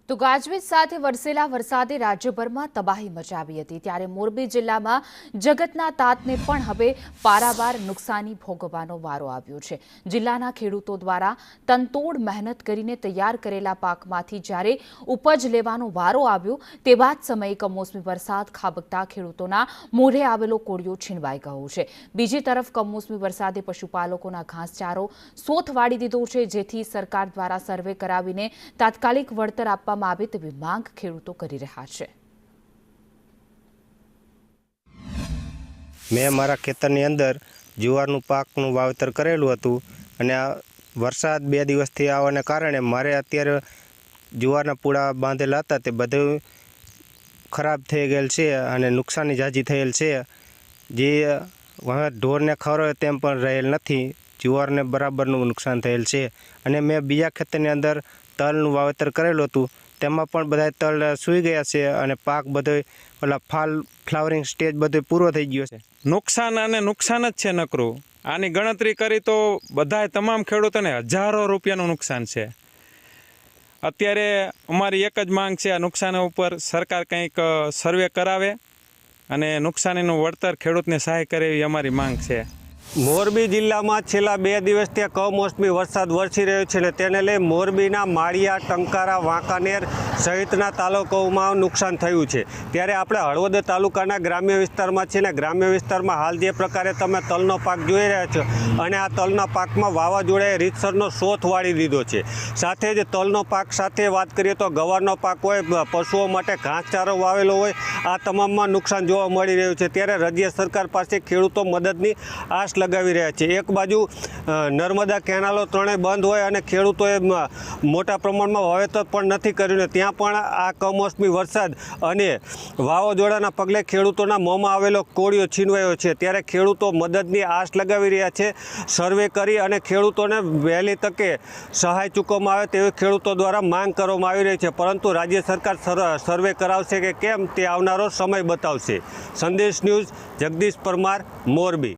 તો ગાજવીજ સાથે વરસેલા વરસાદે રાજ્યભરમાં તબાહી મચાવી હતી ત્યારે મોરબી જિલ્લામાં જગતના તાતને પણ હવે પારાવાર નુકસાની ભોગવવાનો વારો આવ્યો છે। જિલ્લાના ખેડૂતો દ્વારા તનતોડ મહેનત કરીને તૈયાર કરેલા પાકમાંથી જ્યારે ઉપજ લેવાનો વારો આવ્યો તેવા જ સમયે કમોસમી વરસાદ ખાબકતા ખેડૂતોના મોઢે આવેલો કોળિયો છીનવાઈ ગયો છે। બીજી તરફ કમોસમી વરસાદે પશુપાલકોના ઘાસચારો સોથ વાળી દીધો છે, જેથી સરકાર દ્વારા સર્વે કરાવીને તાત્કાલિક વળતર આપવા આવે તેવી માંગ ખેડૂતો કરી રહ્યા છે। મેં મારા ખેતરની અંદર જુવારનું પાકનું વાવેતર કરેલું હતું અને આ વરસાદ 2 દિવસથી આવવાને કારણે મારે અત્યારે જુવારના પૂળા બાંધેલા હતા તે બધું ખરાબ થઈ ગયેલ છે અને નુકસાની ઝાઝી થયેલ છે। જે હવે ઢોરને ખવડાવે તેમ પણ રહેલ નથી, જુવારને બરાબરનું નુકસાન થયેલ છે। અને મેં બીજા ખેતરની અંદર તલનું વાવેતર કરેલું હતું, તેમાં પણ બધા તલ સૂઈ ગયા છે અને પાક બધો ઓલા ફ્લાવરિંગ સ્ટેજ બધો પૂરો થઈ ગયો છે। નુકસાન અને નુકસાન જ છે નકરું। આની ગણતરી કરી તો બધાય તમામ ખેડૂતોને હજારો રૂપિયાનું નુકસાન છે। અત્યારે અમારી એક જ માંગ છે, આ નુકસાન ઉપર સરકાર કંઈક સર્વે કરાવે અને નુકસાનીનું વળતર ખેડૂતને સહાય કરે એવી અમારી માંગ છે। મોરબી જિલ્લામાં છેલ્લા 2 દિવસથી કમોસમી વરસાદ વરસી રહ્યો છે અને તેને લઈ મોરબીના માળિયા, ટંકારા, વાંકાનેર સહિતના તાલુકાઓમાં નુકસાન થયું છે। ત્યારે આપણે હળવદ તાલુકાના ગ્રામ્ય વિસ્તારમાં છે ને ગ્રામ્ય વિસ્તારમાં હાલ જે પ્રકારે તમે તલનો પાક જોઈ રહ્યા છો અને આ તલના પાકમાં વાવાઝોડાએ રીતસરનો સોથ વાળી દીધો છે। સાથે જ તલનો પાક સાથે વાત કરીએ તો ગવારનો પાક હોય, પશુઓ માટે ઘાસચારો વાવેલો હોય, આ તમામમાં નુકસાન જોવા મળી રહ્યું છે। ત્યારે રાજ્ય સરકાર પાસે ખેડૂતો મદદની આશ લગાવી રહ્યા છે। એક બાજુ નર્મદા કેનાલો ત્રણેય બંધ હોય અને ખેડૂતોએ મોટા પ્રમાણમાં વાવેતર પણ નથી કર્યું ને ત્યાં પણ આ કમોસમી વરસાદ અને વાવાઝોડાના પગલે ખેડૂતોના મોંમાં આવેલો કોળિયો છીનવાયો છે। ત્યારે ખેડૂતો મદદની આશ લગાવી રહ્યા છે। સર્વે કરી અને ખેડૂતોને વહેલી તકે સહાય ચૂકવવામાં આવે તેવી ખેડૂતો દ્વારા માંગ કરવામાં આવી રહી છે, પરંતુ રાજ્ય સરકાર સર્વે કરાવશે કે કેમ તે આવનારો સમય બતાવશે। સંદેશ ન્યૂઝ, જગદીશ પરમાર, મોરબી।